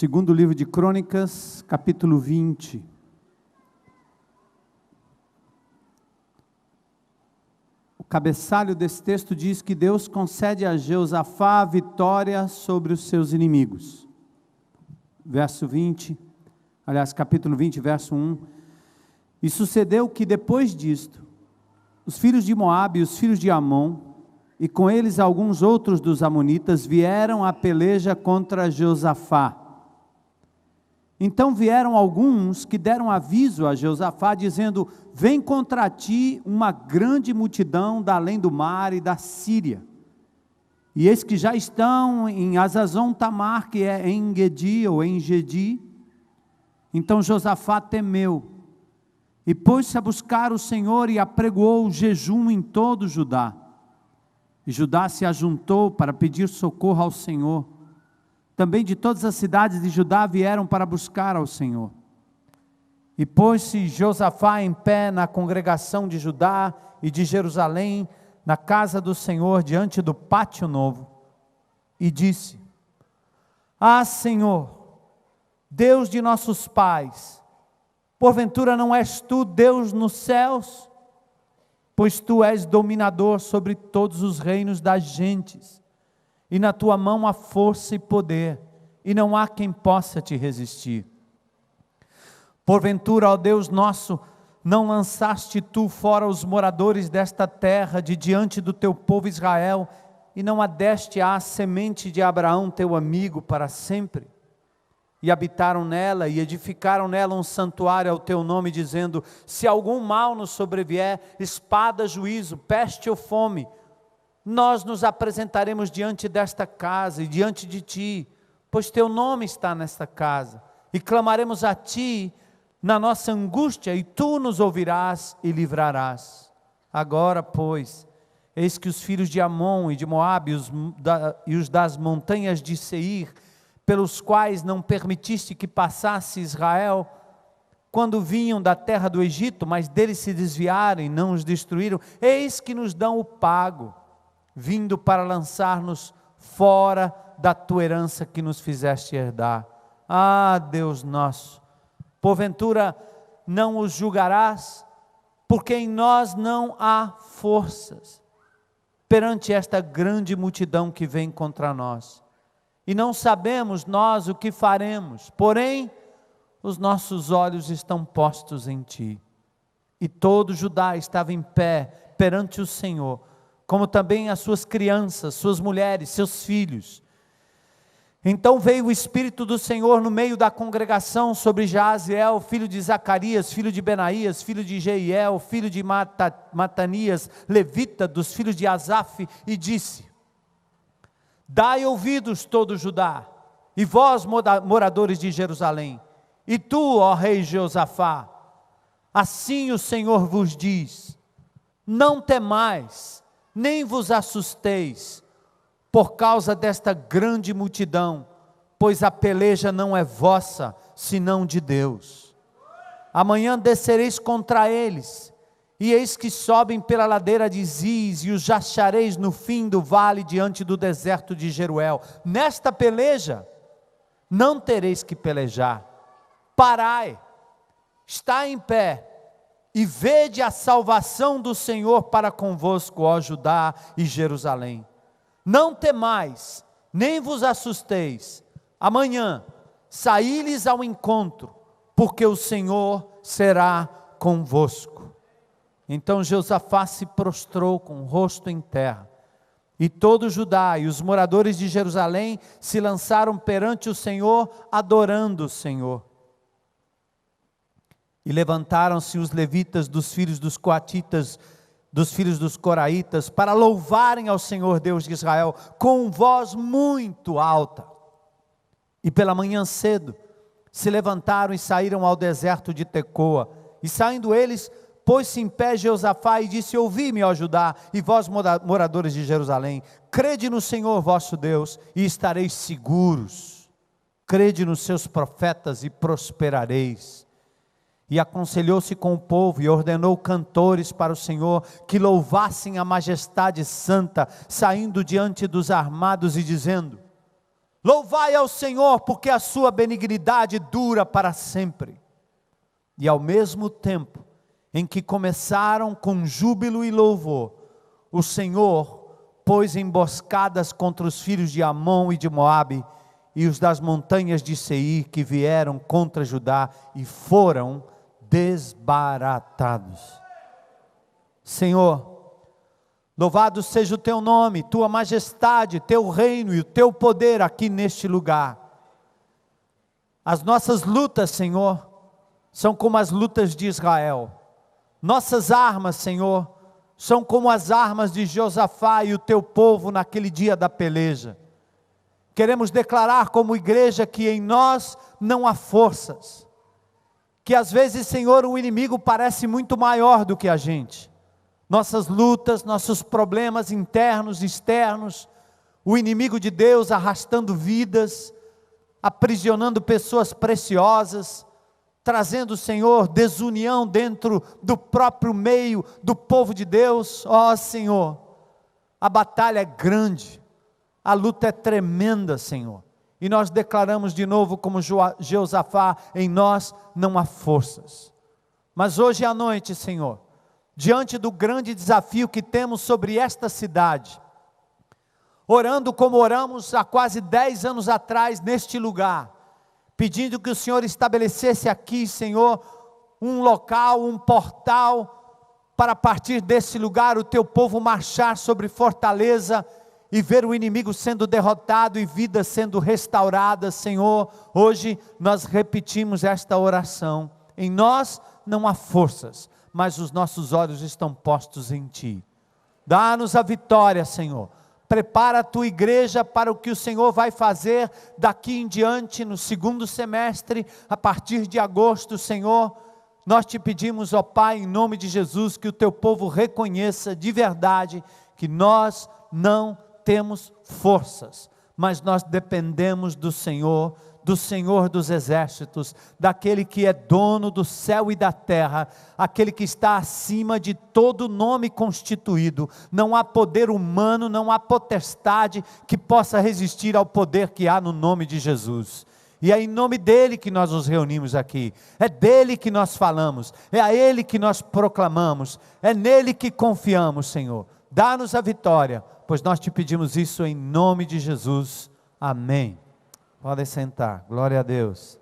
Segundo livro de Crônicas, capítulo 20. O cabeçalho desse texto diz que Deus concede a Jeosafá a vitória sobre os seus inimigos. Capítulo 20, verso 1. E sucedeu que depois disto, os filhos de Moabe e os filhos de Amon, e com eles alguns outros dos amonitas, vieram à peleja contra Jeosafá. Então vieram alguns que deram aviso a Jeosafá, dizendo: vem contra ti uma grande multidão da além do mar e da Síria. E eis que já estão em Hazazon Tamar, que é em Engedi ou em Engedi. Então Josafá temeu, e pôs-se a buscar o Senhor, e apregoou o jejum em todo Judá. E Judá se ajuntou para pedir socorro ao Senhor. Também de todas as cidades de Judá vieram para buscar ao Senhor. E pôs-se Josafá em pé na congregação de Judá e de Jerusalém, na casa do Senhor, diante do pátio novo, e disse: Ah, Senhor, Deus de nossos pais, porventura não és tu Deus nos céus? Pois tu és dominador sobre todos os reinos das gentes, e na tua mão há força e poder, e não há quem possa te resistir. Porventura, ó Deus nosso, não lançaste tu fora os moradores desta terra de diante do teu povo Israel, e não adeste à semente de Abraão teu amigo para sempre? E habitaram nela, e edificaram nela um santuário ao teu nome, dizendo: se algum mal nos sobrevier, espada, juízo, peste ou fome, nós nos apresentaremos diante desta casa e diante de ti, pois teu nome está nesta casa, e clamaremos a ti na nossa angústia, e tu nos ouvirás e livrarás. Agora, pois, eis que os filhos de Amon e de Moabe e os das montanhas de Seir, pelos quais não permitiste que passasse Israel, quando vinham da terra do Egito, mas deles se desviaram e não os destruíram, eis que nos dão o pago, vindo para lançar-nos fora da tua herança que nos fizeste herdar. Ah, Deus nosso, porventura não os julgarás, porque em nós não há forças, perante esta grande multidão que vem contra nós, e não sabemos nós o que faremos, porém, os nossos olhos estão postos em ti. E todo Judá estava em pé perante o Senhor, como também as suas crianças, suas mulheres, seus filhos. Então veio o Espírito do Senhor no meio da congregação sobre Jaaziel, filho de Zacarias, filho de Benaías, filho de Jeiel, filho de Matanias, levita dos filhos de Asaf, e disse: dai ouvidos todo Judá, e vós moradores de Jerusalém, e tu, ó rei Jeosafá, assim o Senhor vos diz: não temais, nem vos assusteis, por causa desta grande multidão, pois a peleja não é vossa, senão de Deus. Amanhã descereis contra eles, e eis que sobem pela ladeira de Ziz, e os achareis no fim do vale, diante do deserto de Jeruel. Nesta peleja, não tereis que pelejar. Parai, está em pé, e vede a salvação do Senhor para convosco, ó Judá e Jerusalém. Não temais, nem vos assusteis. Amanhã saí-lhes ao encontro, porque o Senhor será convosco. Então Josafá se prostrou com o rosto em terra, e todo Judá e os moradores de Jerusalém se lançaram perante o Senhor, adorando o Senhor. E levantaram-se os levitas dos filhos dos coatitas, dos filhos dos coraitas, para louvarem ao Senhor Deus de Israel, com voz muito alta. E pela manhã cedo, se levantaram e saíram ao deserto de Tecoa. E saindo eles, pôs-se em pé Jeosafá e disse: ouvi-me, ó Judá, e vós moradores de Jerusalém, crede no Senhor vosso Deus, e estareis seguros. Crede nos seus profetas e prosperareis. E aconselhou-se com o povo e ordenou cantores para o Senhor, que louvassem a majestade santa, saindo diante dos armados e dizendo: Louvai ao Senhor, porque a sua benignidade dura para sempre. E ao mesmo tempo em que começaram com júbilo e louvor, o Senhor pôs emboscadas contra os filhos de Amon e de Moabe, e os das montanhas de Seir, que vieram contra Judá, e foram desbaratados. Senhor, louvado seja o teu nome, tua majestade, teu reino e o teu poder aqui neste lugar. As nossas lutas, Senhor, são como as lutas de Israel. Nossas armas, Senhor, são como as armas de Josafá e o teu povo naquele dia da peleja. Queremos declarar como igreja que em nós não há forças, que às vezes, Senhor, o inimigo parece muito maior do que a gente. Nossas lutas, nossos problemas internos e externos, o inimigo de Deus arrastando vidas, aprisionando pessoas preciosas, trazendo, Senhor, desunião dentro do próprio meio do povo de Deus. Ó Senhor, a batalha é grande, a luta é tremenda, Senhor, e nós declaramos de novo como Josafá, em nós não há forças. Mas hoje à noite, Senhor, diante do grande desafio que temos sobre esta cidade, orando como oramos há quase 10 anos atrás neste lugar, pedindo que o Senhor estabelecesse aqui, Senhor, um local, um portal, para a partir desse lugar o teu povo marchar sobre Fortaleza e ver o inimigo sendo derrotado e vidas sendo restauradas. Senhor, hoje nós repetimos esta oração. Em nós não há forças, mas os nossos olhos estão postos em Ti. Dá-nos a vitória, Senhor. Prepara a tua igreja para o que o Senhor vai fazer daqui em diante, no segundo semestre, a partir de agosto, Senhor. Nós te pedimos, ó Pai, em nome de Jesus, que o teu povo reconheça de verdade que nós não temos forças, mas nós dependemos do Senhor dos exércitos, daquele que é dono do céu e da terra, aquele que está acima de todo nome constituído. Não há poder humano, não há potestade que possa resistir ao poder que há no nome de Jesus. E é em nome dele que nós nos reunimos aqui, é dele que nós falamos, é a ele que nós proclamamos, é nele que confiamos, Senhor. Dá-nos a vitória, pois nós te pedimos isso em nome de Jesus. Amém. Podem sentar, glória a Deus.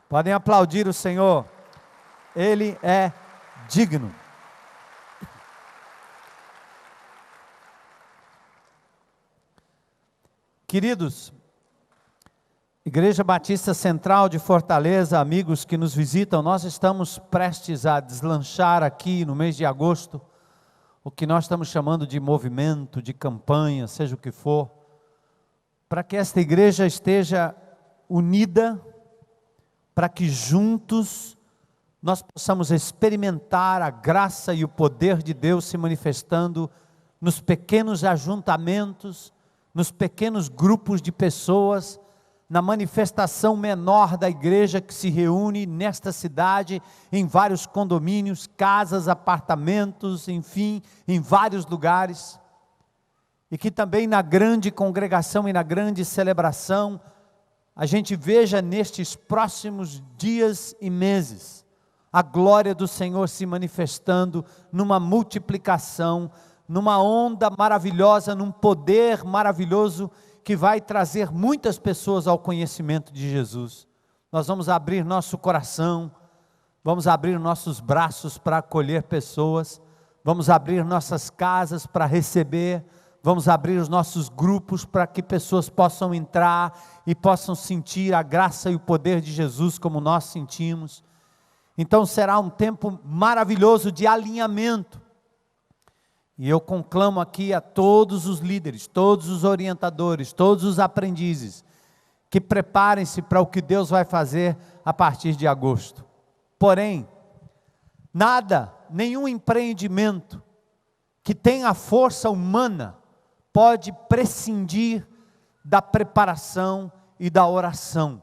Podem aplaudir o Senhor, Ele é digno. Queridos, Igreja Batista Central de Fortaleza, amigos que nos visitam, nós estamos prestes a deslanchar aqui no mês de agosto, o que nós estamos chamando de movimento, de campanha, seja o que for, para que esta igreja esteja unida, para que juntos nós possamos experimentar a graça e o poder de Deus se manifestando nos pequenos ajuntamentos, nos pequenos grupos de pessoas, na manifestação menor da igreja que se reúne nesta cidade, em vários condomínios, casas, apartamentos, enfim, em vários lugares. E que também na grande congregação e na grande celebração, a gente veja nestes próximos dias e meses, a glória do Senhor se manifestando numa multiplicação, numa onda maravilhosa, num poder maravilhoso, que vai trazer muitas pessoas ao conhecimento de Jesus. Nós vamos abrir nosso coração, vamos abrir nossos braços para acolher pessoas, vamos abrir nossas casas para receber, vamos abrir os nossos grupos para que pessoas possam entrar e possam sentir a graça e o poder de Jesus como nós sentimos. Então será um tempo maravilhoso de alinhamento. E eu conclamo aqui a todos os líderes, todos os orientadores, todos os aprendizes, que preparem-se para o que Deus vai fazer a partir de agosto. Porém, nenhum empreendimento que tenha força humana pode prescindir da preparação e da oração.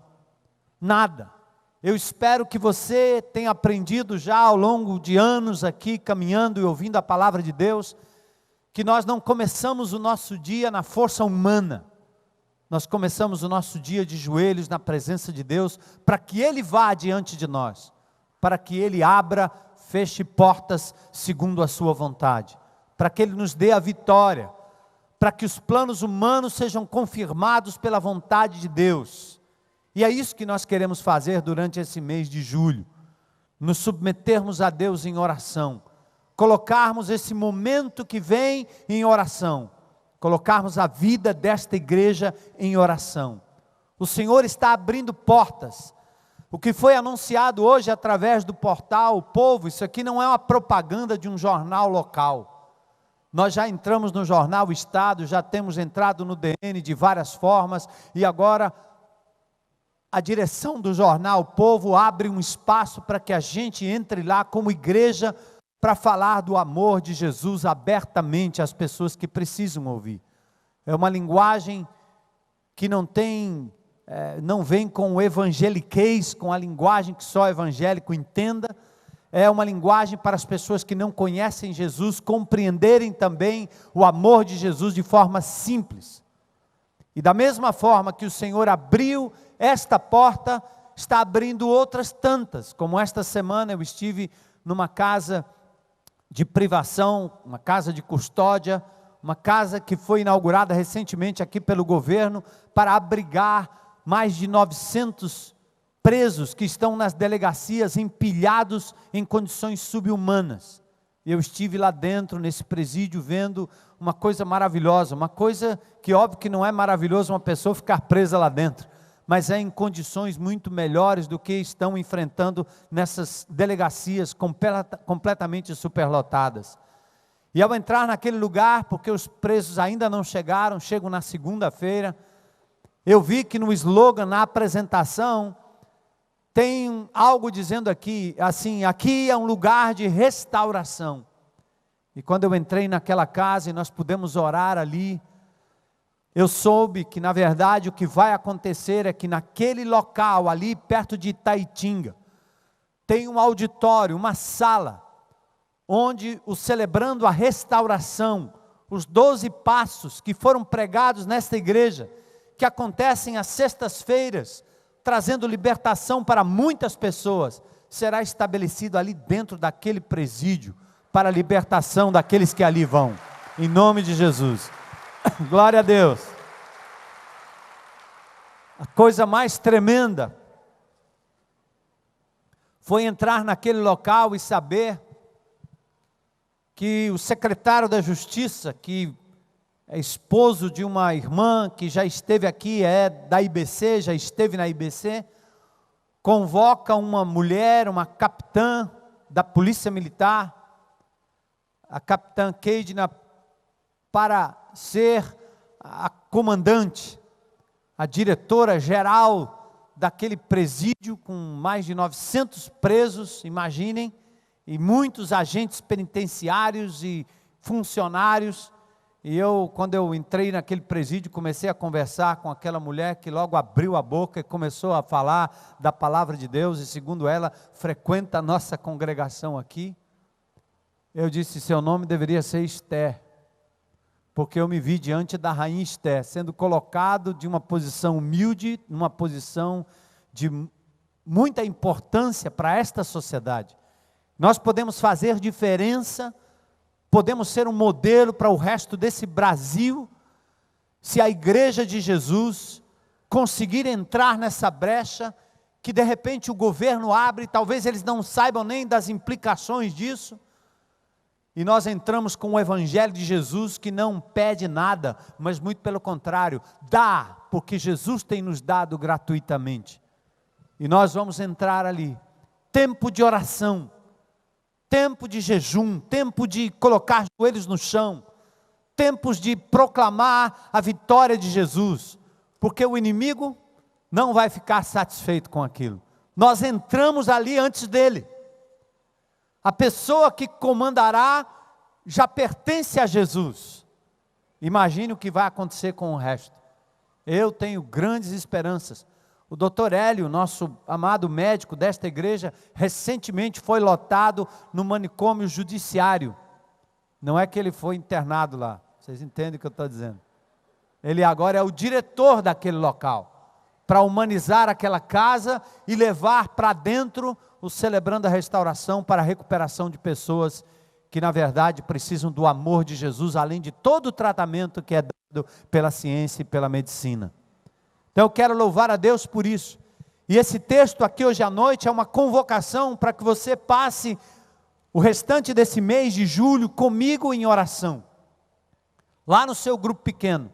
Nada. Eu espero que você tenha aprendido já ao longo de anos aqui, caminhando e ouvindo a palavra de Deus, que nós não começamos o nosso dia na força humana, Nós começamos o nosso dia de joelhos na presença de Deus, para que Ele vá diante de nós, para que Ele abra, feche portas segundo a sua vontade, para que Ele nos dê a vitória, para que os planos humanos sejam confirmados pela vontade de Deus. E é isso que nós queremos fazer durante esse mês de julho, nos submetermos a Deus em oração, colocarmos esse momento que vem em oração, colocarmos a vida desta igreja em oração. O Senhor está abrindo portas. O que foi anunciado hoje através do portal O Povo, isso aqui não é uma propaganda de um jornal local. Nós já entramos no jornal O Estado, já temos entrado no DN de várias formas, e agora a direção do jornal O Povo abre um espaço para que a gente entre lá como igreja, para falar do amor de Jesus abertamente às pessoas que precisam ouvir. É uma linguagem que não vem com o evangeliquez, com a linguagem que só evangélico entenda. É uma linguagem para as pessoas que não conhecem Jesus compreenderem também o amor de Jesus de forma simples. E da mesma forma que o Senhor abriu esta porta, está abrindo outras tantas, como esta semana eu estive numa casa de privação, uma casa de custódia, uma casa que foi inaugurada recentemente aqui pelo governo, para abrigar mais de 900 presos que estão nas delegacias empilhados em condições subhumanas. Eu estive lá dentro, nesse presídio, vendo uma coisa maravilhosa, uma coisa que óbvio que não é maravilhoso uma pessoa ficar presa lá dentro, mas é em condições muito melhores do que estão enfrentando nessas delegacias completamente superlotadas. E ao entrar naquele lugar, porque os presos ainda não chegaram, chegam na segunda-feira, eu vi que no slogan, na apresentação, tem algo dizendo aqui, assim, aqui é um lugar de restauração. E quando eu entrei naquela casa e nós pudemos orar ali, eu soube que na verdade o que vai acontecer é que naquele local ali perto de Itaitinga, tem um auditório, uma sala, onde o celebrando a restauração, os 12 passos que foram pregados nesta igreja, que acontecem às sextas-feiras, trazendo libertação para muitas pessoas, será estabelecido ali dentro daquele presídio, para a libertação daqueles que ali vão, em nome de Jesus. Glória a Deus. A coisa mais tremenda foi entrar naquele local e saber que o secretário da Justiça, que é esposo de uma irmã que já esteve aqui, é da IBC, já esteve na IBC, convoca uma mulher, uma capitã da Polícia Militar, a capitã Keidna, para ser a comandante, a diretora-geral daquele presídio com mais de 900 presos, imaginem, e muitos agentes penitenciários e funcionários. E quando eu entrei naquele presídio, comecei a conversar com aquela mulher que logo abriu a boca e começou a falar da palavra de Deus, e segundo ela, frequenta a nossa congregação aqui. Eu disse, seu nome deveria ser Esther, porque eu me vi diante da rainha Esther, sendo colocado de uma posição humilde, numa posição de muita importância para esta sociedade. Nós podemos fazer diferença, podemos ser um modelo para o resto desse Brasil, se a igreja de Jesus conseguir entrar nessa brecha, que de repente o governo abre, talvez eles não saibam nem das implicações disso, e nós entramos com o evangelho de Jesus, que não pede nada, mas muito pelo contrário, dá, porque Jesus tem nos dado gratuitamente, e nós vamos entrar ali, tempo de oração, tempo de jejum, tempo de colocar joelhos no chão, tempos de proclamar a vitória de Jesus, porque o inimigo não vai ficar satisfeito com aquilo. Nós entramos ali antes dele. A pessoa que comandará já pertence a Jesus. Imagine o que vai acontecer com o resto. Eu tenho grandes esperanças. O doutor Hélio, nosso amado médico desta igreja, recentemente foi lotado no manicômio judiciário. Não é que ele foi internado lá, vocês entendem o que eu estou dizendo. Ele agora é o diretor daquele local, para humanizar aquela casa e levar para dentro o Celebrando a Restauração para a recuperação de pessoas que na verdade precisam do amor de Jesus, além de todo o tratamento que é dado pela ciência e pela medicina. Então eu quero louvar a Deus por isso. E esse texto aqui hoje à noite é uma convocação para que você passe o restante desse mês de julho comigo em oração. Lá no seu grupo pequeno,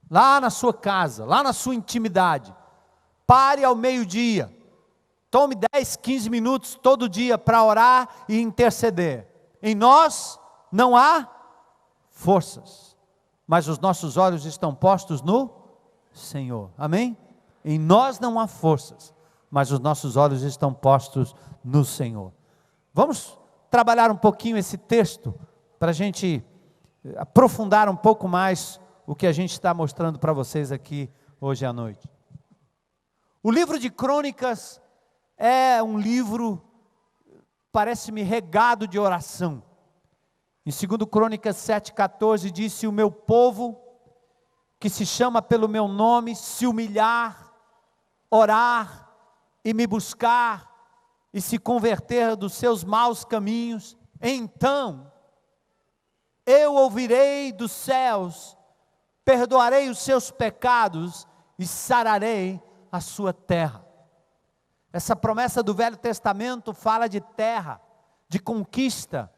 lá na sua casa, lá na sua intimidade. Pare ao meio-dia. Tome 10, 15 minutos todo dia para orar e interceder. Em nós não há forças, mas os nossos olhos estão postos no Senhor. Amém? Em nós não há forças, mas os nossos olhos estão postos no Senhor. Vamos trabalhar um pouquinho esse texto, para a gente aprofundar um pouco mais o que a gente está mostrando para vocês aqui hoje à noite. O livro de Crônicas é um livro, parece-me, regado de oração. Em 2 Crônicas 7,14 diz: se o meu povo, que se chama pelo meu nome, se humilhar, orar e me buscar, e se converter dos seus maus caminhos, então eu ouvirei dos céus, perdoarei os seus pecados e sararei a sua terra. Essa promessa do Velho Testamento fala de terra, de conquista.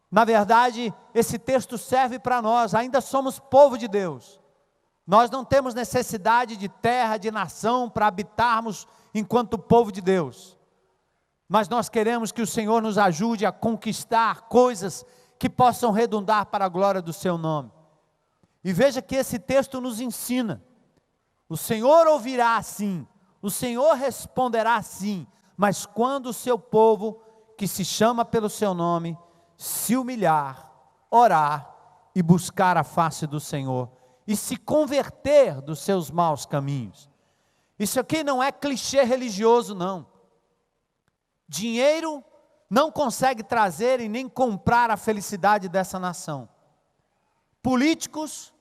Na verdade, esse texto serve para nós, ainda somos povo de Deus. Nós não temos necessidade de terra, de nação, para habitarmos enquanto povo de Deus. Mas nós queremos que o Senhor nos ajude a conquistar coisas que possam redundar para a glória do seu nome. E veja que esse texto nos ensina. O Senhor ouvirá sim, o Senhor responderá sim, mas quando o seu povo, que se chama pelo seu nome, se humilhar, orar e buscar a face do Senhor, e se converter dos seus maus caminhos. Isso aqui não é clichê religioso, não. Dinheiro não consegue trazer e nem comprar a felicidade dessa nação. Políticos,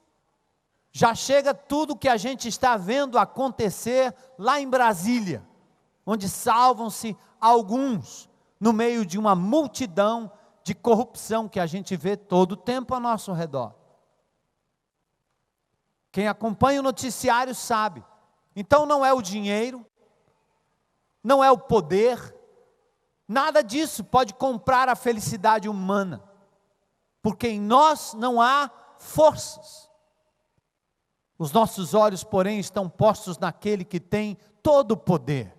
já chega tudo que a gente está vendo acontecer lá em Brasília, onde salvam-se alguns no meio de uma multidão de corrupção que a gente vê todo o tempo ao nosso redor. Quem acompanha o noticiário sabe. Então não é o dinheiro, não é o poder, nada disso pode comprar a felicidade humana, porque em nós não há forças. Os nossos olhos, porém, estão postos naquele que tem todo o poder,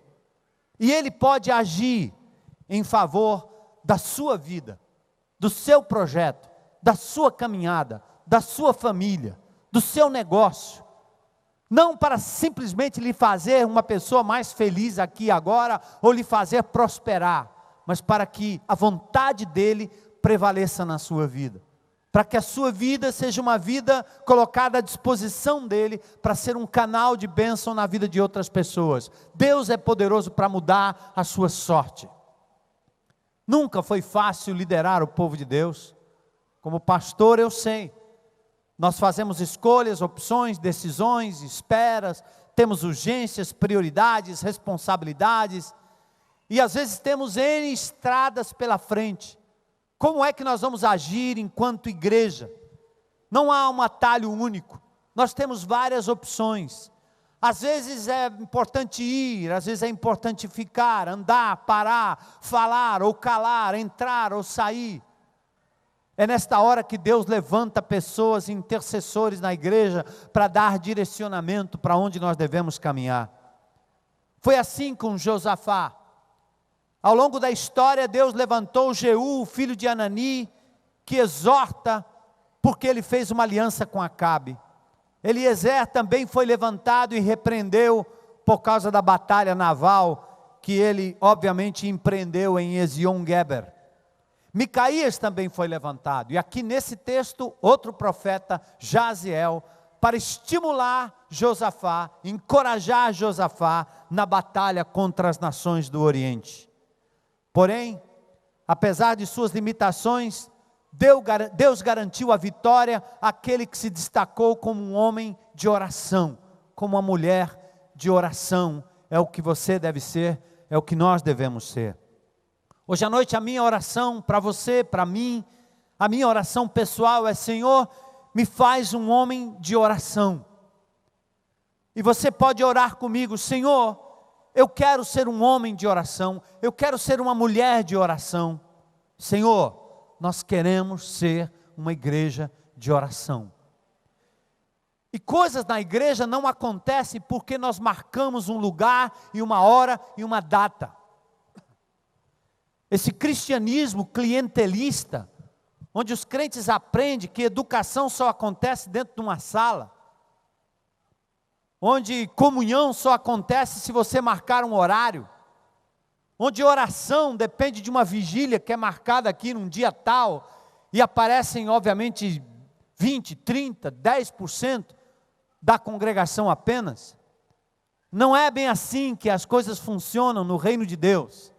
e Ele pode agir em favor da sua vida, do seu projeto, da sua caminhada, da sua família, do seu negócio, não para simplesmente lhe fazer uma pessoa mais feliz aqui e agora, ou lhe fazer prosperar, mas para que a vontade dEle prevaleça na sua vida, para que a sua vida seja uma vida colocada à disposição dEle, para ser um canal de bênção na vida de outras pessoas. Deus é poderoso para mudar a sua sorte. Nunca foi fácil liderar o povo de Deus. Como pastor eu sei, nós fazemos escolhas, opções, decisões, esperas, temos urgências, prioridades, responsabilidades, e às vezes temos N estradas pela frente. Como é que nós vamos agir enquanto igreja? Não há um atalho único, nós temos várias opções. Às vezes é importante ir, às vezes é importante ficar, andar, parar, falar ou calar, entrar ou sair. É nesta hora que Deus levanta pessoas, intercessores na igreja, para dar direcionamento para onde nós devemos caminhar. Foi assim com Josafá. Ao longo da história, Deus levantou Jeú, filho de Anani, que exorta, porque ele fez uma aliança com Acabe. Eliezer também foi levantado e repreendeu, por causa da batalha naval, que ele obviamente empreendeu em Ezion-Geber. Micaías também foi levantado, e aqui nesse texto, outro profeta, Jaziel, para estimular Josafá, encorajar Josafá na batalha contra as nações do Oriente. Porém, apesar de suas limitações, Deus garantiu a vitória àquele que se destacou como um homem de oração, como uma mulher de oração. É o que você deve ser, é o que nós devemos ser. Hoje à noite a minha oração para você, para mim, a minha oração pessoal é: Senhor, me faz um homem de oração. E você pode orar comigo: Senhor, eu quero ser um homem de oração, eu quero ser uma mulher de oração. Senhor, nós queremos ser uma igreja de oração. E coisas na igreja não acontecem porque nós marcamos um lugar e uma hora e uma data. Esse cristianismo clientelista, onde os crentes aprendem que educação só acontece dentro de uma sala, onde comunhão só acontece se você marcar um horário, onde oração depende de uma vigília que é marcada aqui num dia tal, e aparecem obviamente 20, 30, 10% da congregação apenas. Não é bem assim que as coisas funcionam no reino de Deus.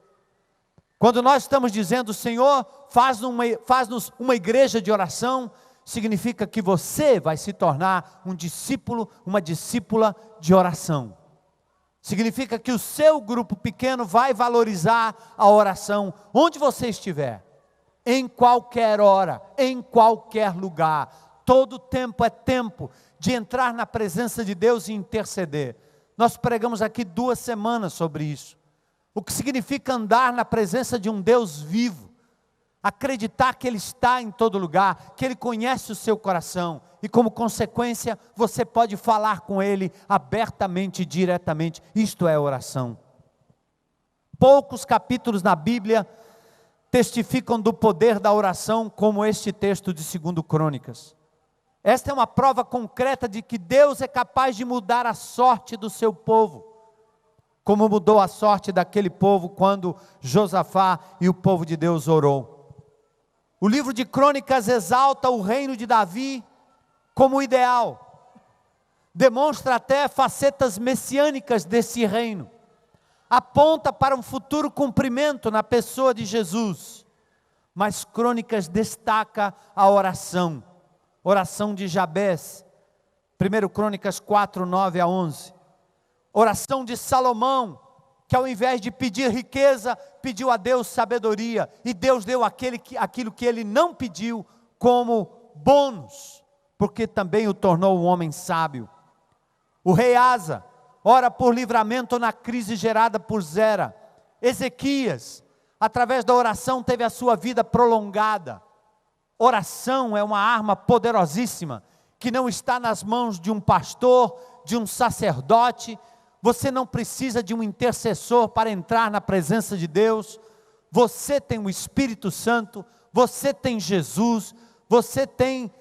Quando nós estamos dizendo: Senhor, faz-nos uma igreja de oração, significa que você vai se tornar um discípulo, uma discípula de oração. Significa que o seu grupo pequeno vai valorizar a oração, onde você estiver, em qualquer hora, em qualquer lugar. Todo tempo é tempo de entrar na presença de Deus e interceder. Nós pregamos aqui 2 semanas sobre isso. O que significa andar na presença de um Deus vivo, acreditar que Ele está em todo lugar, que Ele conhece o seu coração, e como consequência, você pode falar com Ele abertamente e diretamente. Isto é oração. Poucos capítulos na Bíblia testificam do poder da oração, como este texto de 2 Crônicas. Esta é uma prova concreta de que Deus é capaz de mudar a sorte do seu povo, como mudou a sorte daquele povo quando Josafá e o povo de Deus orou. O livro de Crônicas exalta o reino de Davi como ideal, demonstra até facetas messiânicas desse reino, aponta para um futuro cumprimento na pessoa de Jesus, mas Crônicas destaca a oração de Jabés, 1 Crônicas 4, 9 a 11, oração de Salomão, que ao invés de pedir riqueza, pediu a Deus sabedoria, e Deus deu aquilo que ele não pediu como bônus, porque também o tornou um homem sábio. O rei Asa ora por livramento na crise gerada por Zera. Ezequias, através da oração, teve a sua vida prolongada. Oração é uma arma poderosíssima, que não está nas mãos de um pastor, de um sacerdote. Você não precisa de um intercessor para entrar na presença de Deus. Você tem o Espírito Santo, você tem Jesus, você tem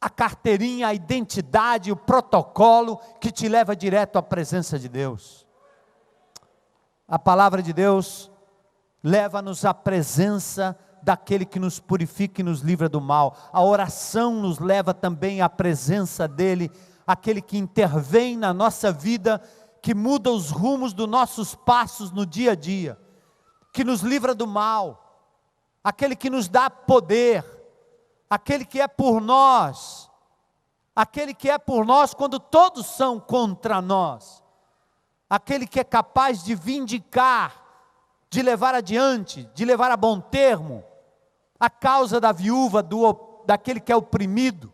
a carteirinha, a identidade, o protocolo que te leva direto à presença de Deus. A palavra de Deus leva-nos à presença daquele que nos purifica e nos livra do mal. A oração nos leva também à presença dele, aquele que intervém na nossa vida, que muda os rumos dos nossos passos no dia a dia, que nos livra do mal, aquele que nos dá poder, aquele que é por nós, quando todos são contra nós, aquele que é capaz de vindicar, de levar adiante, de levar a bom termo a causa da viúva, daquele que é oprimido,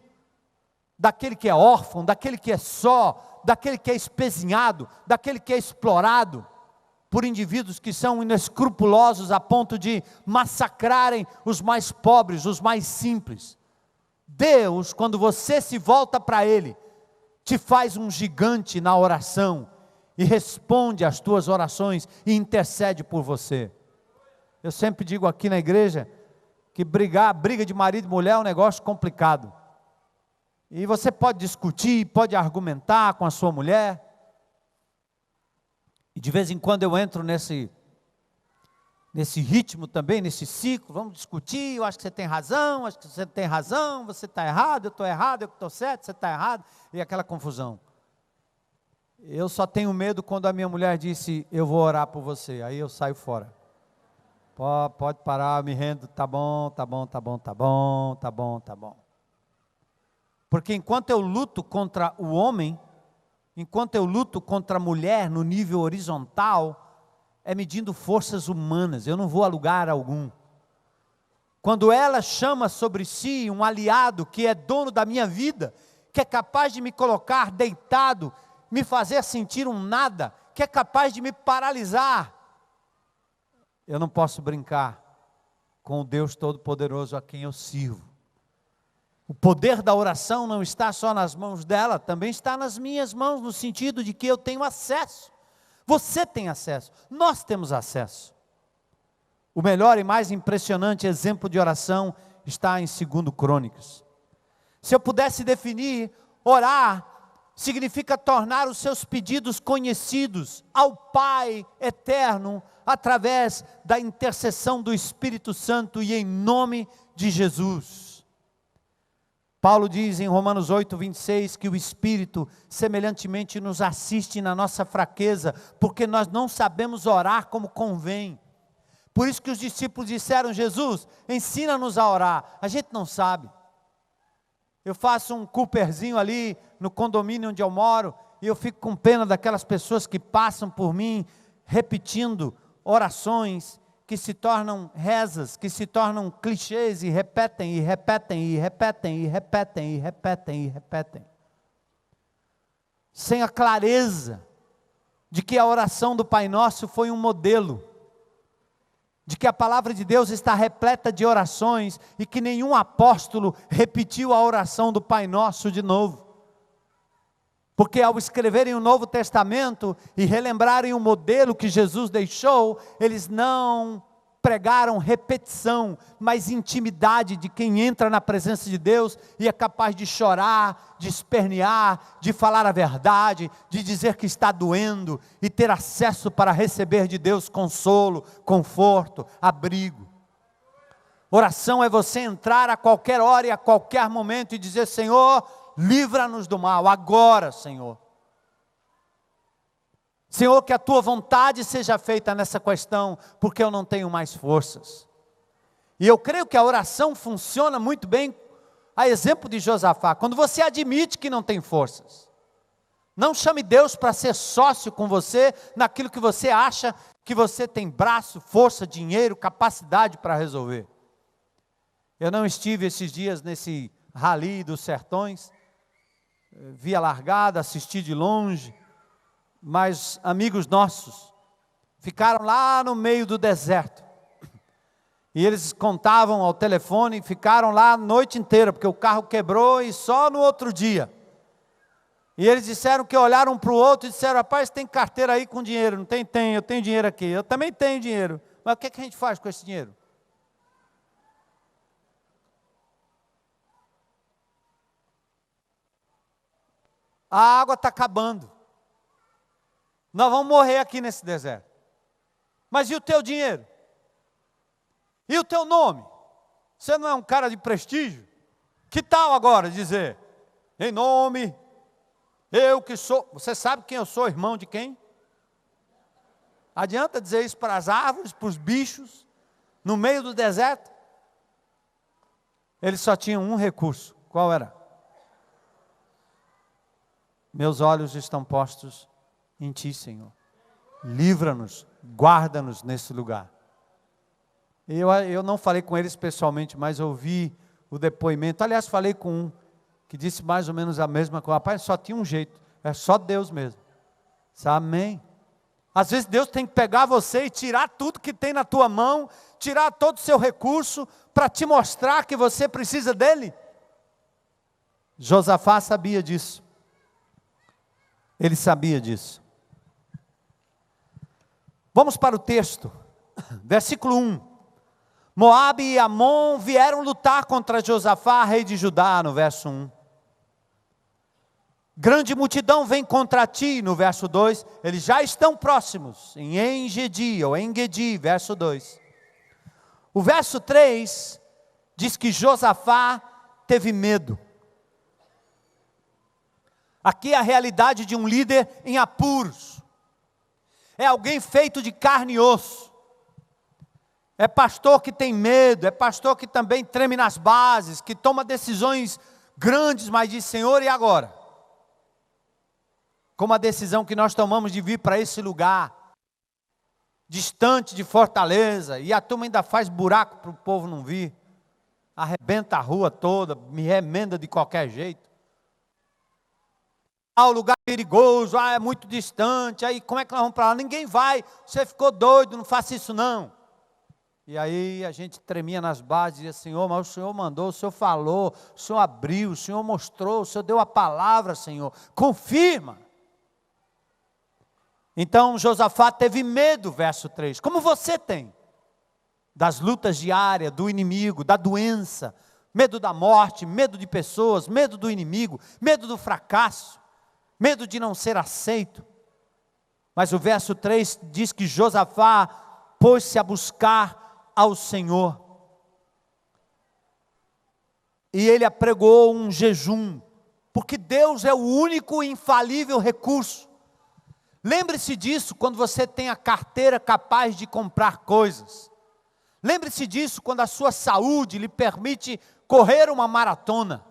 daquele que é órfão, daquele que é só, daquele que é espezinhado, daquele que é explorado por indivíduos que são inescrupulosos a ponto de massacrarem os mais pobres, os mais simples. Deus, quando você se volta para Ele, te faz um gigante na oração e responde às tuas orações e intercede por você. Eu sempre digo aqui na igreja que briga de marido e mulher é um negócio complicado. E você pode discutir, pode argumentar com a sua mulher. E de vez em quando eu entro nesse ritmo também, nesse ciclo, vamos discutir, eu acho que você tem razão, acho que você tem razão, você está errado, eu estou errado, eu estou certo, você está errado, e aquela confusão. Eu só tenho medo quando a minha mulher disse: eu vou orar por você, aí eu saio fora. Pode parar, eu me rendo, tá bom. Porque enquanto eu luto contra o homem, enquanto eu luto contra a mulher no nível horizontal, é medindo forças humanas, eu não vou a lugar algum. Quando ela chama sobre si um aliado que é dono da minha vida, que é capaz de me colocar deitado, me fazer sentir um nada, que é capaz de me paralisar, eu não posso brincar com o Deus Todo-Poderoso a quem eu sirvo. O poder da oração não está só nas mãos dela, também está nas minhas mãos, no sentido de que eu tenho acesso. Você tem acesso, nós temos acesso. O melhor e mais impressionante exemplo de oração está em 2 Crônicas. Se eu pudesse definir, orar significa tornar os seus pedidos conhecidos ao Pai eterno, através da intercessão do Espírito Santo e em nome de Jesus. Paulo diz em Romanos 8:26 que o Espírito semelhantemente nos assiste na nossa fraqueza, porque nós não sabemos orar como convém. Por isso que os discípulos disseram: Jesus, ensina-nos a orar. A gente não sabe. Eu faço um Cooperzinho ali no condomínio onde eu moro, e eu fico com pena daquelas pessoas que passam por mim, repetindo orações que se tornam rezas, que se tornam clichês, e repetem, sem a clareza de que a oração do Pai Nosso foi um modelo, de que a palavra de Deus está repleta de orações, e que nenhum apóstolo repetiu a oração do Pai Nosso de novo. Porque ao escreverem o Novo Testamento e relembrarem o modelo que Jesus deixou, eles não pregaram repetição, mas intimidade de quem entra na presença de Deus e é capaz de chorar, de espernear, de falar a verdade, de dizer que está doendo e ter acesso para receber de Deus consolo, conforto, abrigo. Oração é você entrar a qualquer hora e a qualquer momento e dizer: Senhor, livra-nos do mal, agora, Senhor. Senhor, que a Tua vontade seja feita nessa questão, porque eu não tenho mais forças. E eu creio que a oração funciona muito bem, a exemplo de Josafá, quando você admite que não tem forças. Não chame Deus para ser sócio com você, naquilo que você acha que você tem braço, força, dinheiro, capacidade para resolver. Eu não estive esses dias nesse rally dos sertões, vi a largada, assisti de longe, mas amigos nossos ficaram lá no meio do deserto, e eles contavam ao telefone, e ficaram lá a noite inteira, porque o carro quebrou e só no outro dia. E eles disseram que olharam um para o outro e disseram: rapaz, tem carteira aí com dinheiro? Não tem? Tem, eu tenho dinheiro aqui. Eu também tenho dinheiro, mas o que é que a gente faz com esse dinheiro? A água está acabando, nós vamos morrer aqui nesse deserto. Mas e o teu dinheiro? E o teu nome? Você não é um cara de prestígio? Que tal agora dizer: em nome, eu que sou... Você sabe quem eu sou, irmão de quem? Adianta dizer isso para as árvores, para os bichos, no meio do deserto? Eles só tinham um recurso. Qual era? Meus olhos estão postos em Ti, Senhor. Livra-nos, guarda-nos nesse lugar. Eu não falei com eles pessoalmente, mas ouvi o depoimento. Aliás, falei com um que disse mais ou menos a mesma coisa. Rapaz, só tinha um jeito, é só Deus mesmo. Amém. Às vezes Deus tem que pegar você e tirar tudo que tem na tua mão, tirar todo o seu recurso, para te mostrar que você precisa dele. Josafá sabia disso. Ele sabia disso. Vamos para o texto, versículo 1. Moabe e Amon vieram lutar contra Josafá, rei de Judá, no verso 1. Grande multidão vem contra ti, no verso 2. Eles já estão próximos, em Engedi, ou Engedi, verso 2. O verso 3 diz que Josafá teve medo. Aqui é a realidade de um líder em apuros. É alguém feito de carne e osso. é pastor que tem medo, é pastor que também treme nas bases, que toma decisões grandes, mas diz: Senhor, e agora? Como a decisão que nós tomamos de vir para esse lugar, distante de Fortaleza, e a turma ainda faz buraco para o povo não vir, arrebenta a rua toda, me remenda de qualquer jeito. O lugar perigoso, é muito distante, aí como é que nós vamos para lá? Ninguém vai, você ficou doido, não faça isso não. E aí a gente tremia nas bases, dizia: Senhor, mas o Senhor mandou, o Senhor falou, o Senhor abriu, o Senhor mostrou, o Senhor deu a palavra, Senhor, confirma. Então Josafá teve medo, verso 3, como você tem, das lutas diárias, do inimigo, da doença, medo da morte, medo de pessoas, medo do inimigo, medo do fracasso, medo de não ser aceito. Mas o verso 3 diz que Josafá pôs-se a buscar ao Senhor. E ele apregou um jejum, porque Deus é o único e infalível recurso. Lembre-se disso quando você tem a carteira capaz de comprar coisas. Lembre-se disso quando a sua saúde lhe permite correr uma maratona.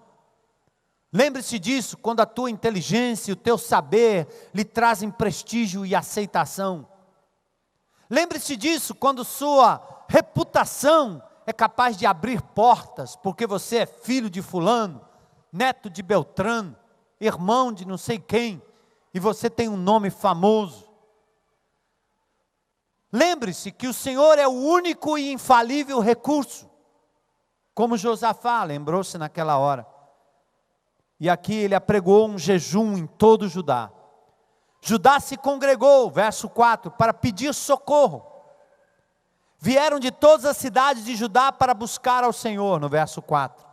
Lembre-se disso quando a tua inteligência e o teu saber lhe trazem prestígio e aceitação. Lembre-se disso quando sua reputação é capaz de abrir portas, porque você é filho de fulano, neto de Beltrano, irmão de não sei quem, e você tem um nome famoso. Lembre-se que o Senhor é o único e infalível recurso, como Josafá lembrou-se naquela hora. E aqui ele apregou um jejum em todo Judá. Judá se congregou, verso 4, para pedir socorro. Vieram de todas as cidades de Judá para buscar ao Senhor, no verso 4.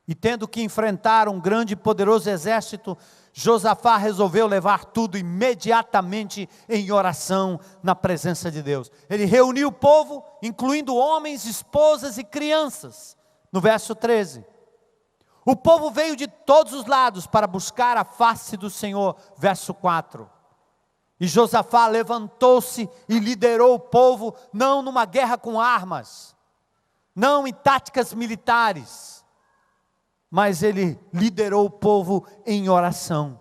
E tendo que enfrentar um grande e poderoso exército, Josafá resolveu levar tudo imediatamente em oração na presença de Deus. Ele reuniu o povo, incluindo homens, esposas e crianças, no verso 13. O povo veio de todos os lados para buscar a face do Senhor, verso 4. E Josafá levantou-se e liderou o povo, não numa guerra com armas, não em táticas militares, mas ele liderou o povo em oração,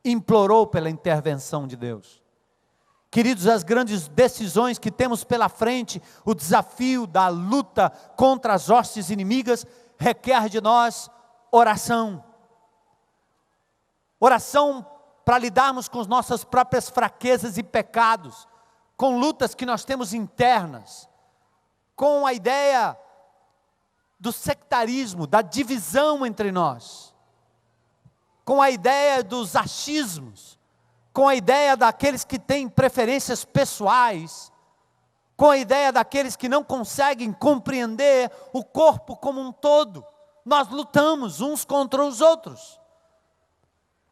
implorou pela intervenção de Deus. Queridos, as grandes decisões que temos pela frente, o desafio da luta contra as hostes inimigas, requer de nós oração. Oração para lidarmos com as nossas próprias fraquezas e pecados, com lutas que nós temos internas, com a ideia do sectarismo, da divisão entre nós, com a ideia dos achismos, com a ideia daqueles que têm preferências pessoais, com a ideia daqueles que não conseguem compreender o corpo como um todo. Nós lutamos uns contra os outros.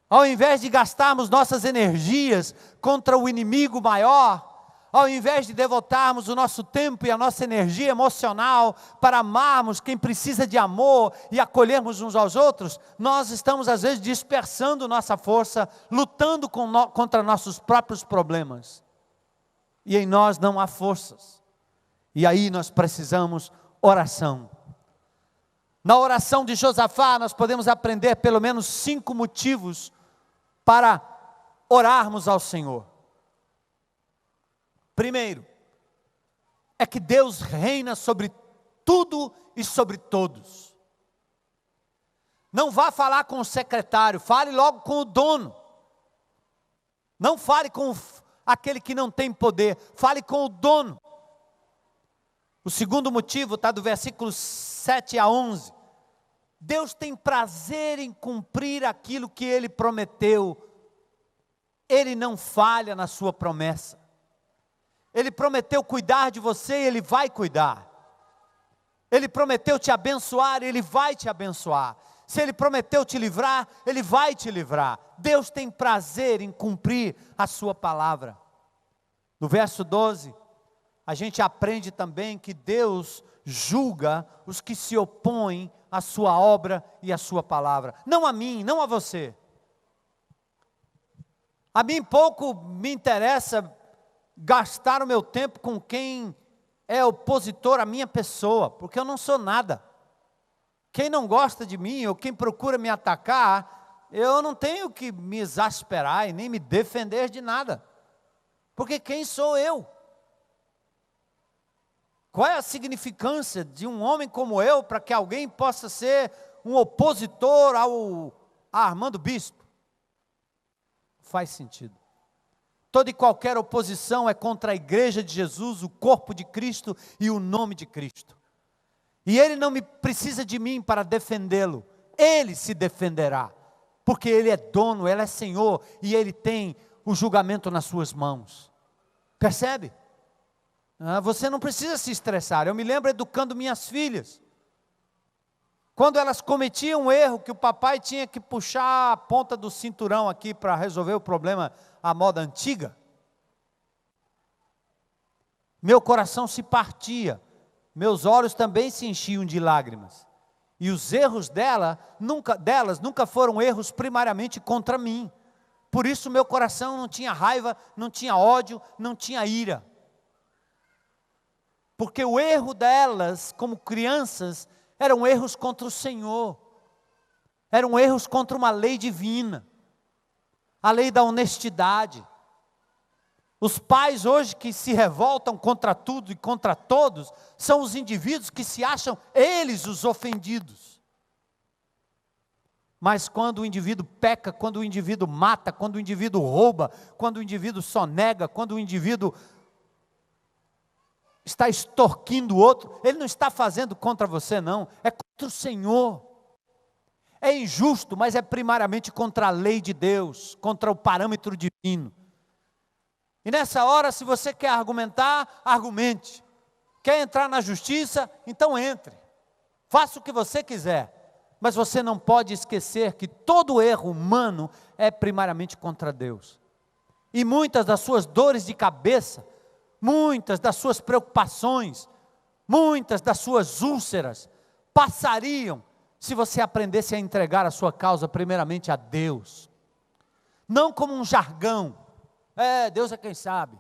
Ao invés de gastarmos nossas energias contra o inimigo maior, ao invés de devotarmos o nosso tempo e a nossa energia emocional para amarmos quem precisa de amor e acolhermos uns aos outros, nós estamos às vezes dispersando nossa força, lutando contra nossos próprios problemas. E em nós não há forças. E aí nós precisamos oração. Na oração de Josafá nós podemos aprender pelo menos 5 motivos para orarmos ao Senhor. Primeiro, é que Deus reina sobre tudo e sobre todos. Não vá falar com o secretário, fale logo com o dono. Não fale com aquele que não tem poder, fale com o dono. O segundo motivo está do versículo 7 a 11. Deus tem prazer em cumprir aquilo que Ele prometeu. Ele não falha na sua promessa. Ele prometeu cuidar de você e Ele vai cuidar. Ele prometeu te abençoar e Ele vai te abençoar. Se Ele prometeu te livrar, Ele vai te livrar. Deus tem prazer em cumprir a sua palavra. No verso 12, a gente aprende também que Deus julga os que se opõem à sua obra e à sua palavra. Não a mim, não a você. A mim pouco me interessa gastar o meu tempo com quem é opositor à minha pessoa, porque eu não sou nada. Quem não gosta de mim, ou quem procura me atacar, eu não tenho que me exasperar e nem me defender de nada. Porque quem sou eu? Qual é a significância de um homem como eu para que alguém possa ser um opositor a Armando Bispo? Faz sentido. Toda e qualquer oposição é contra a igreja de Jesus, o corpo de Cristo e o nome de Cristo. E ele não precisa de mim para defendê-lo, ele se defenderá, porque ele é dono, ele é Senhor, e ele tem o julgamento nas suas mãos. Percebe? Você não precisa se estressar. Eu me lembro educando minhas filhas, quando elas cometiam um erro, que o papai tinha que puxar a ponta do cinturão aqui para resolver o problema, a moda antiga, meu coração se partia, meus olhos também se enchiam de lágrimas, e os erros delas nunca foram erros primariamente contra mim, por isso meu coração não tinha raiva, não tinha ódio, não tinha ira, porque o erro delas, como crianças, eram erros contra o Senhor, eram erros contra uma lei divina, a lei da honestidade. Os pais hoje que se revoltam contra tudo e contra todos, são os indivíduos que se acham eles os ofendidos. Mas quando o indivíduo peca, quando o indivíduo mata, quando o indivíduo rouba, quando o indivíduo sonega, quando o indivíduo está extorquindo o outro, ele não está fazendo contra você não, é contra o Senhor. É injusto, mas é primariamente contra a lei de Deus, contra o parâmetro divino. E nessa hora, se você quer argumentar, argumente. Quer entrar na justiça? Então entre. Faça o que você quiser. Mas você não pode esquecer que todo erro humano é primariamente contra Deus. E muitas das suas dores de cabeça, muitas das suas preocupações, muitas das suas úlceras, passariam se você aprendesse a entregar a sua causa primeiramente a Deus. Não como um jargão. Deus é quem sabe.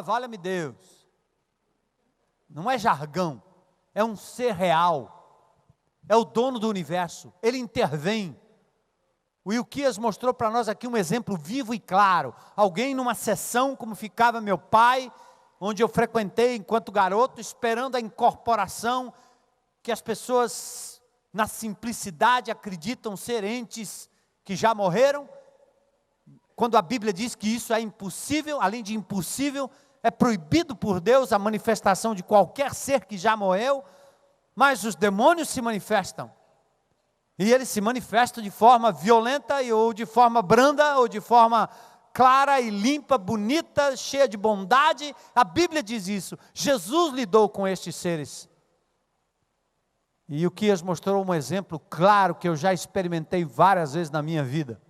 Valha-me Deus. Não é jargão, é um ser real. É o dono do universo, ele intervém. O Ilquias mostrou para nós aqui um exemplo vivo e claro. Alguém numa sessão, como ficava meu pai, onde eu frequentei enquanto garoto, esperando a incorporação, que as pessoas, na simplicidade, acreditam ser entes que já morreram, quando a Bíblia diz que isso é impossível, além de impossível, é proibido por Deus a manifestação de qualquer ser que já morreu, mas os demônios se manifestam, e eles se manifestam de forma violenta, ou de forma branda, ou de forma clara e limpa, bonita, cheia de bondade. A Bíblia diz isso. Jesus lidou com estes seres. E o Quias mostrou um exemplo claro que eu já experimentei várias vezes na minha vida.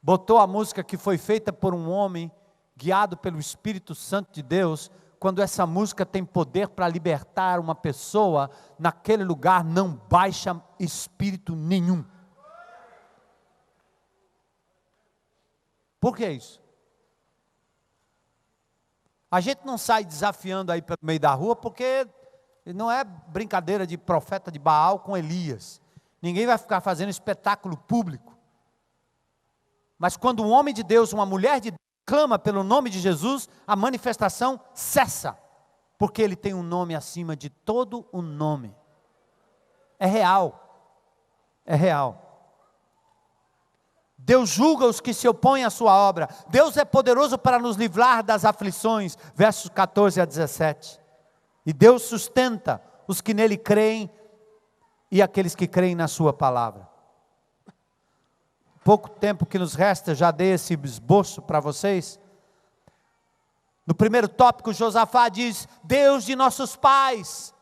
Botou a música que foi feita por um homem, guiado pelo Espírito Santo de Deus. Quando essa música tem poder para libertar uma pessoa, naquele lugar não baixa espírito nenhum. Por que isso? A gente não sai desafiando aí pelo meio da rua, porque não é brincadeira de profeta de Baal com Elias. Ninguém vai ficar fazendo espetáculo público. Mas quando um homem de Deus, uma mulher de Deus, clama pelo nome de Jesus, a manifestação cessa. Porque ele tem um nome acima de todo o nome. É real. É real. Deus julga os que se opõem à sua obra. Deus é poderoso para nos livrar das aflições. Versos 14 a 17. E Deus sustenta os que nele creem e aqueles que creem na sua palavra. Pouco tempo que nos resta, já dei esse esboço para vocês. No primeiro tópico, Josafá diz: Deus de nossos pais.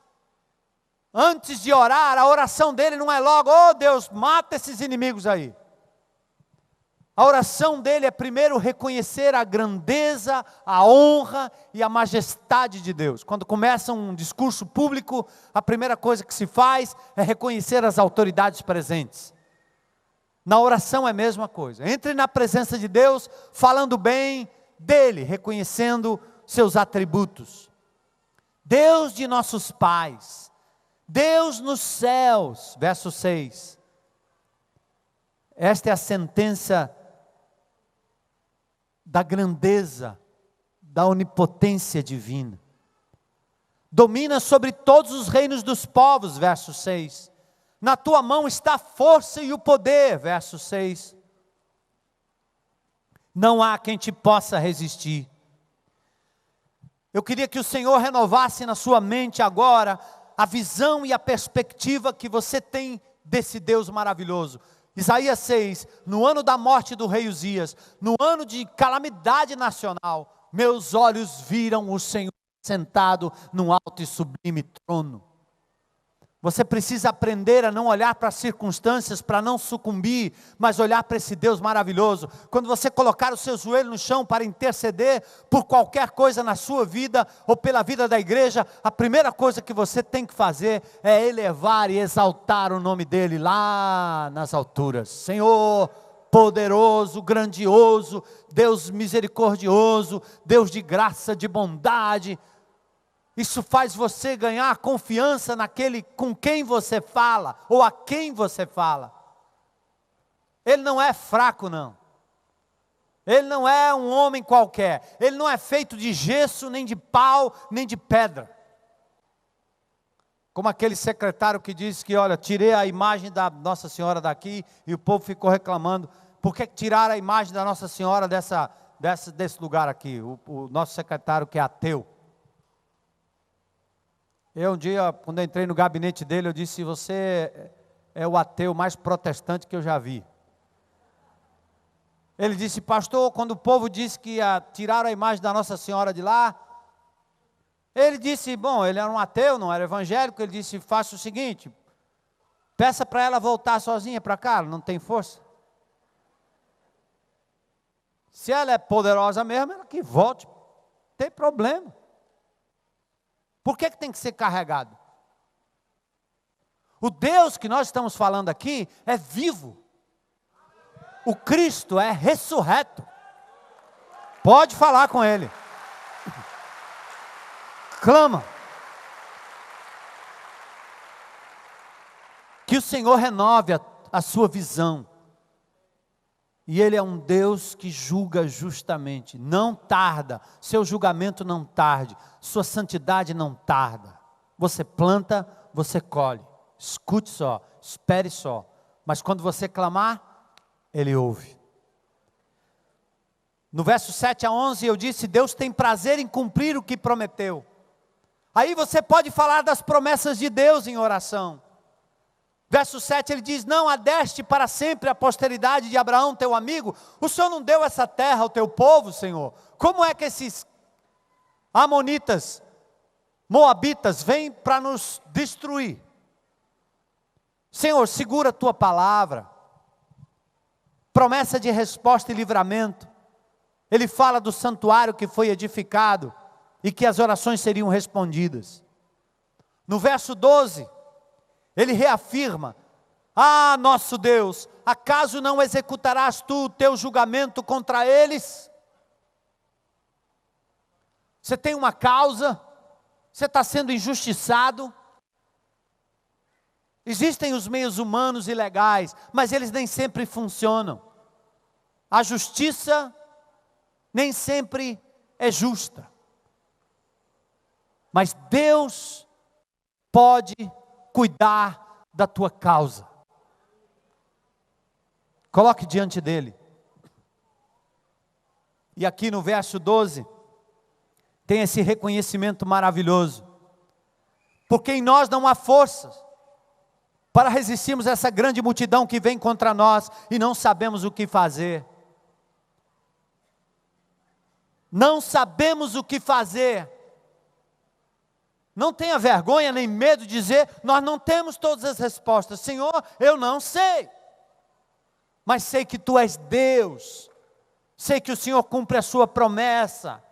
Antes de orar, a oração dele não é logo: oh Deus, mata esses inimigos aí. A oração dele é primeiro reconhecer a grandeza, a honra e a majestade de Deus. Quando começa um discurso público, a primeira coisa que se faz é reconhecer as autoridades presentes. Na oração é a mesma coisa. Entre na presença de Deus, falando bem, dele, reconhecendo seus atributos. Deus de nossos pais, Deus nos céus, verso 6. Esta é a sentença da grandeza, da onipotência divina. Domina sobre todos os reinos dos povos, verso 6. Na tua mão está a força e o poder, verso 6. Não há quem te possa resistir. Eu queria que o Senhor renovasse na sua mente agora a visão e a perspectiva que você tem desse Deus maravilhoso. Isaías 6, no ano da morte do rei Uzias, no ano de calamidade nacional, meus olhos viram o Senhor sentado num alto e sublime trono. Você precisa aprender a não olhar para as circunstâncias, para não sucumbir, mas olhar para esse Deus maravilhoso. Quando você colocar o seu joelho no chão para interceder por qualquer coisa na sua vida, ou pela vida da igreja, a primeira coisa que você tem que fazer é elevar e exaltar o nome dEle lá nas alturas. Senhor, poderoso, grandioso, Deus misericordioso, Deus de graça, de bondade. Isso faz você ganhar confiança naquele com quem você fala, ou a quem você fala. Ele não é fraco, não. Ele não é um homem qualquer. Ele não é feito de gesso, nem de pau, nem de pedra. Como aquele secretário que disse que, olha, tirei a imagem da Nossa Senhora daqui, e o povo ficou reclamando, por que tiraram a imagem da Nossa Senhora desse lugar aqui? O nosso secretário que é ateu. Eu um dia, quando eu entrei no gabinete dele, eu disse, você é o ateu mais protestante que eu já vi. Ele disse, pastor, quando o povo disse que tiraram a imagem da Nossa Senhora de lá, ele disse, bom, ele era um ateu, não era evangélico, ele disse, faça o seguinte, peça para ela voltar sozinha para cá, ela não tem força. Se ela é poderosa mesmo, ela que volte, não tem problema. Por que tem que ser carregado? O Deus que nós estamos falando aqui é vivo. O Cristo é ressurreto. Pode falar com Ele. Clama. Que o Senhor renove a sua visão. E Ele é um Deus que julga justamente, não tarda, seu julgamento não tarde, sua santidade não tarda. Você planta, você colhe. Escute só, espere só. Mas quando você clamar, Ele ouve. No verso 7 a 11 eu disse, Deus tem prazer em cumprir o que prometeu. Aí você pode falar das promessas de Deus em oração. Verso 7 ele diz, não adeste para sempre a posteridade de Abraão teu amigo, o Senhor não deu essa terra ao teu povo, Senhor. Como é que esses amonitas, moabitas, vêm para nos destruir? Senhor, segura a tua palavra, promessa de resposta e livramento. Ele fala do santuário que foi edificado, e que as orações seriam respondidas. No verso 12, ele reafirma, nosso Deus, acaso não executarás tu o teu julgamento contra eles? Você tem uma causa, você está sendo injustiçado. Existem os meios humanos e legais, mas eles nem sempre funcionam. A justiça nem sempre é justa. Mas Deus pode cuidar da tua causa. Coloque diante dele. E aqui no verso 12, tem esse reconhecimento maravilhoso. Porque em nós não há forças para resistirmos a essa grande multidão que vem contra nós e não sabemos o que fazer. Não sabemos o que fazer. Não tenha vergonha nem medo de dizer, nós não temos todas as respostas. Senhor, eu não sei. Mas sei que Tu és Deus. Sei que o Senhor cumpre a sua promessa.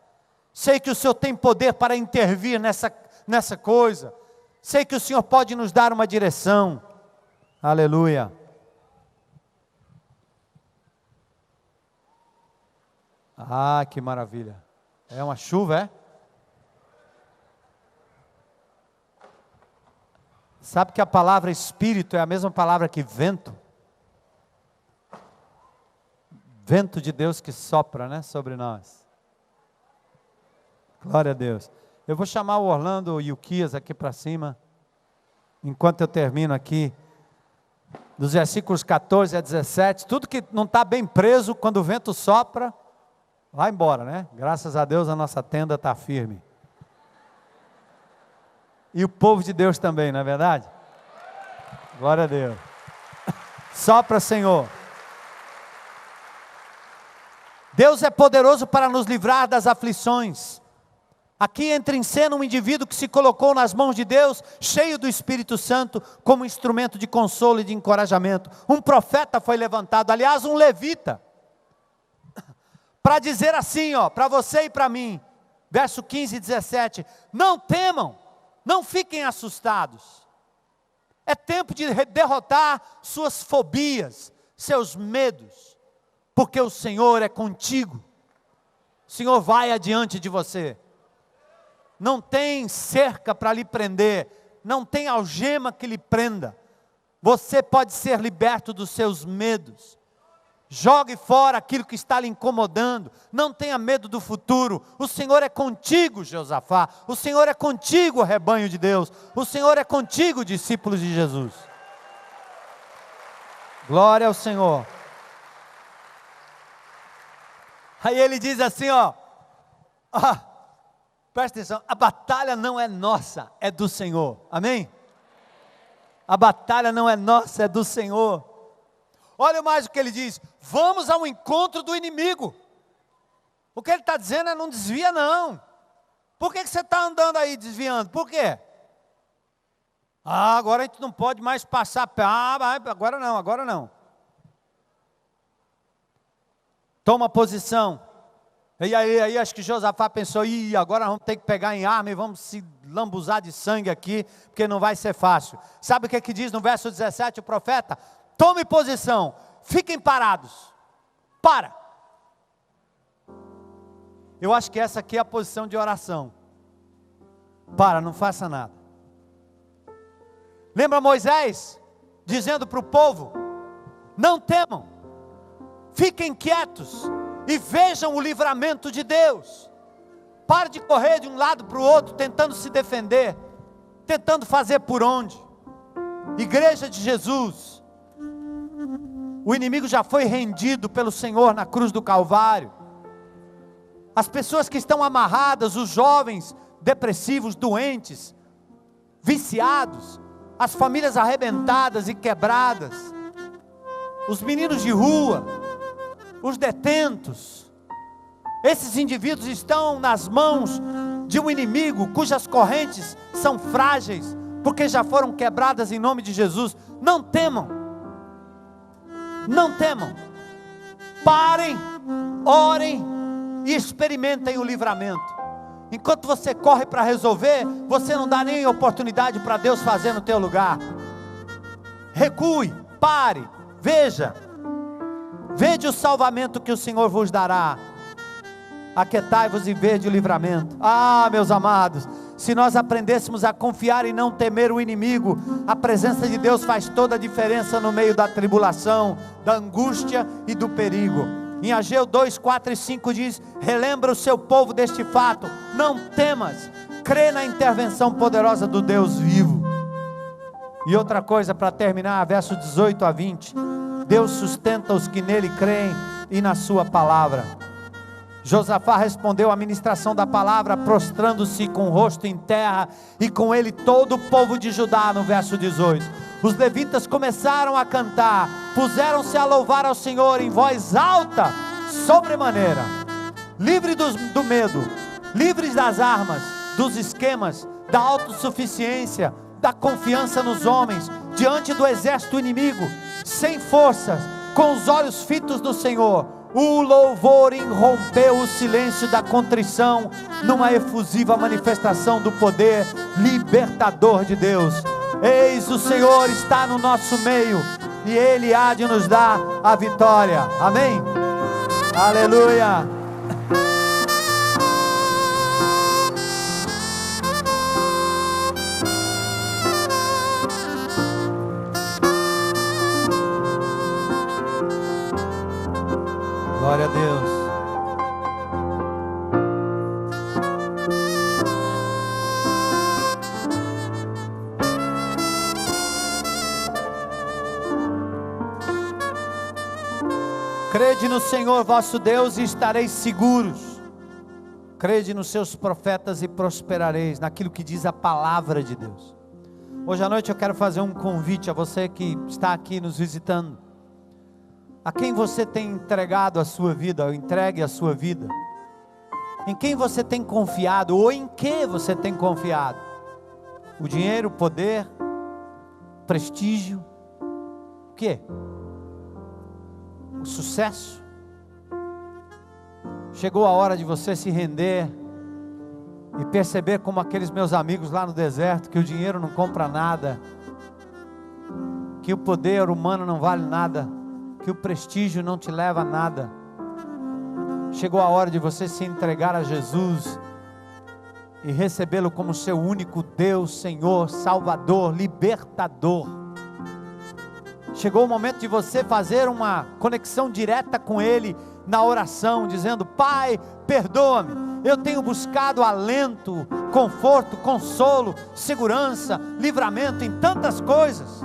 Sei que o Senhor tem poder para intervir nessa coisa. Sei que o Senhor pode nos dar uma direção. Aleluia. Ah, que maravilha. É uma chuva, é? Sabe que a palavra espírito é a mesma palavra que vento? Vento de Deus que sopra, né, sobre nós. Glória a Deus. Eu vou chamar o Orlando e o Kias aqui para cima, enquanto eu termino aqui, dos versículos 14 a 17, tudo que não está bem preso, quando o vento sopra, vai embora, né? Graças a Deus a nossa tenda está firme. E o povo de Deus também, não é verdade? Glória a Deus. Sopra, Senhor. Deus é poderoso para nos livrar das aflições. Aqui entra em cena um indivíduo que se colocou nas mãos de Deus, cheio do Espírito Santo, como instrumento de consolo e de encorajamento. Um profeta foi levantado, aliás, um levita, para dizer assim, para você e para mim, verso 15 e 17, não temam, não fiquem assustados. É tempo de derrotar suas fobias, seus medos, porque o Senhor é contigo. O Senhor vai adiante de você. Não tem cerca para lhe prender, não tem algema que lhe prenda. Você pode ser liberto dos seus medos. Jogue fora aquilo que está lhe incomodando. Não tenha medo do futuro. O Senhor é contigo, Josafá. O Senhor é contigo, rebanho de Deus. O Senhor é contigo, discípulos de Jesus. Glória ao Senhor. Aí ele diz assim, presta atenção, a batalha não é nossa, é do Senhor, amém? A batalha não é nossa, é do Senhor. Olha mais o que ele diz, vamos ao encontro do inimigo. O que ele está dizendo é não desvia não. Por que você está andando aí desviando? Por quê? Agora a gente não pode mais passar, agora não. Toma posição. E aí acho que Josafá pensou, agora vamos ter que pegar em arma e vamos se lambuzar de sangue aqui, porque não vai ser fácil. Sabe o que diz no verso 17 o profeta? Tome posição, fiquem parados, para. Eu acho que essa aqui é a posição de oração. Para, não faça nada. Lembra Moisés dizendo para o povo, não temam, fiquem quietos, e vejam o livramento de Deus. Pare de correr de um lado para o outro, tentando se defender, tentando fazer por onde. Igreja de Jesus, o inimigo já foi rendido pelo Senhor na cruz do Calvário. As pessoas que estão amarradas, os jovens depressivos, doentes, viciados, as famílias arrebentadas e quebradas, os meninos de rua, os detentos, esses indivíduos estão nas mãos de um inimigo cujas correntes são frágeis, porque já foram quebradas em nome de Jesus. Não temam, não temam, parem, orem e experimentem o livramento. Enquanto você corre para resolver, você não dá nem oportunidade para Deus fazer no teu lugar. Recue, pare, veja. Vede o salvamento que o Senhor vos dará. Aquietai-vos e vede o livramento. Meus amados, se nós aprendêssemos a confiar e não temer o inimigo, a presença de Deus faz toda a diferença no meio da tribulação, da angústia e do perigo. Em Ageu 2, 4 e 5 diz, relembra o seu povo deste fato, não temas, crê na intervenção poderosa do Deus vivo. E outra coisa para terminar, verso 18 a 20, Deus sustenta os que nele creem e na sua palavra. Josafá respondeu à ministração da palavra, prostrando-se com o rosto em terra, e com ele todo o povo de Judá, no verso 18. Os levitas começaram a cantar, puseram-se a louvar ao Senhor em voz alta, sobremaneira, livre do medo, livres das armas, dos esquemas, da autossuficiência, da confiança nos homens, diante do exército inimigo, sem forças, com os olhos fitos no Senhor. O louvor irrompeu o silêncio da contrição, numa efusiva manifestação do poder libertador de Deus. Eis, o Senhor está no nosso meio, e Ele há de nos dar a vitória, amém? Aleluia! Glória a Deus. Crede no Senhor vosso Deus e estareis seguros. Crede nos seus profetas e prosperareis, naquilo que diz a palavra de Deus. Hoje à noite eu quero fazer um convite a você que está aqui nos visitando. A quem você tem entregado a sua vida, ou entregue a sua vida. Em quem você tem confiado, ou em que você tem confiado. O dinheiro, o poder, prestígio, o quê? O sucesso. Chegou a hora de você se render e perceber, como aqueles meus amigos lá no deserto, que o dinheiro não compra nada, que o poder humano não vale nada, que o prestígio não te leva a nada. Chegou a hora de você se entregar a Jesus e recebê-lo como seu único Deus, Senhor, Salvador, Libertador. Chegou o momento de você fazer uma conexão direta com Ele na oração, dizendo: Pai, perdoa-me, eu tenho buscado alento, conforto, consolo, segurança, livramento em tantas coisas.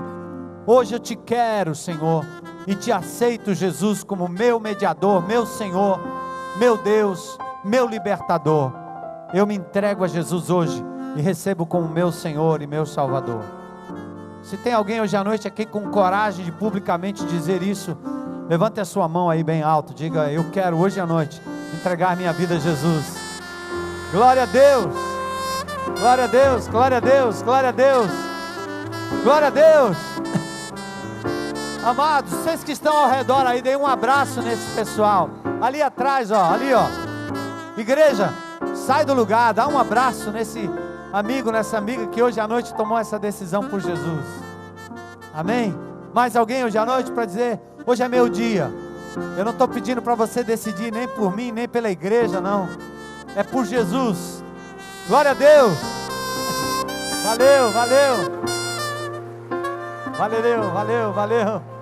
Hoje eu te quero, Senhor, e te aceito, Jesus, como meu mediador, meu Senhor, meu Deus, meu libertador. Eu me entrego a Jesus hoje e recebo como meu Senhor e meu Salvador. Se tem alguém hoje à noite aqui com coragem de publicamente dizer isso, levante a sua mão aí bem alto, diga: eu quero hoje à noite entregar minha vida a Jesus. Glória a Deus, glória a Deus, glória a Deus, glória a Deus, glória a Deus. Amados, vocês que estão ao redor aí, deem um abraço nesse pessoal, ali atrás, ó, ali ó. Igreja, sai do lugar, dá um abraço nesse amigo, nessa amiga que hoje à noite tomou essa decisão por Jesus. Amém? Mais alguém hoje à noite para dizer: hoje é meu dia. Eu não estou pedindo para você decidir nem por mim, nem pela igreja, não. É por Jesus. Glória a Deus. Valeu, valeu. Valeu, valeu, valeu.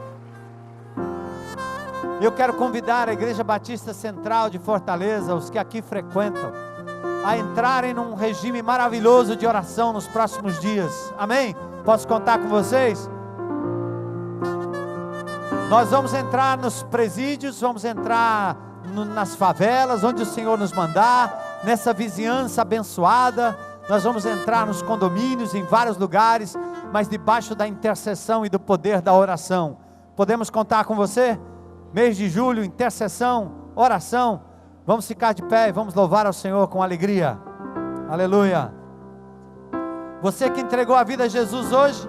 Eu quero convidar a Igreja Batista Central de Fortaleza, os que aqui frequentam, a entrarem num regime maravilhoso de oração nos próximos dias. Amém? Posso contar com vocês? Nós vamos entrar nos presídios, vamos entrar nas favelas, onde o Senhor nos mandar, nessa vizinhança abençoada. Nós vamos entrar nos condomínios, em vários lugares, mas debaixo da intercessão e do poder da oração. Podemos contar com você? Mês de julho, intercessão, oração. Vamos ficar de pé e vamos louvar ao Senhor com alegria. Aleluia. Você que entregou a vida a Jesus hoje,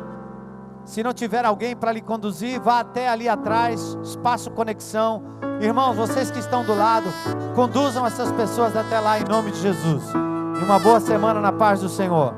se não tiver alguém para lhe conduzir, vá até ali atrás, espaço conexão. Irmãos, vocês que estão do lado, conduzam essas pessoas até lá em nome de Jesus. E uma boa semana na paz do Senhor.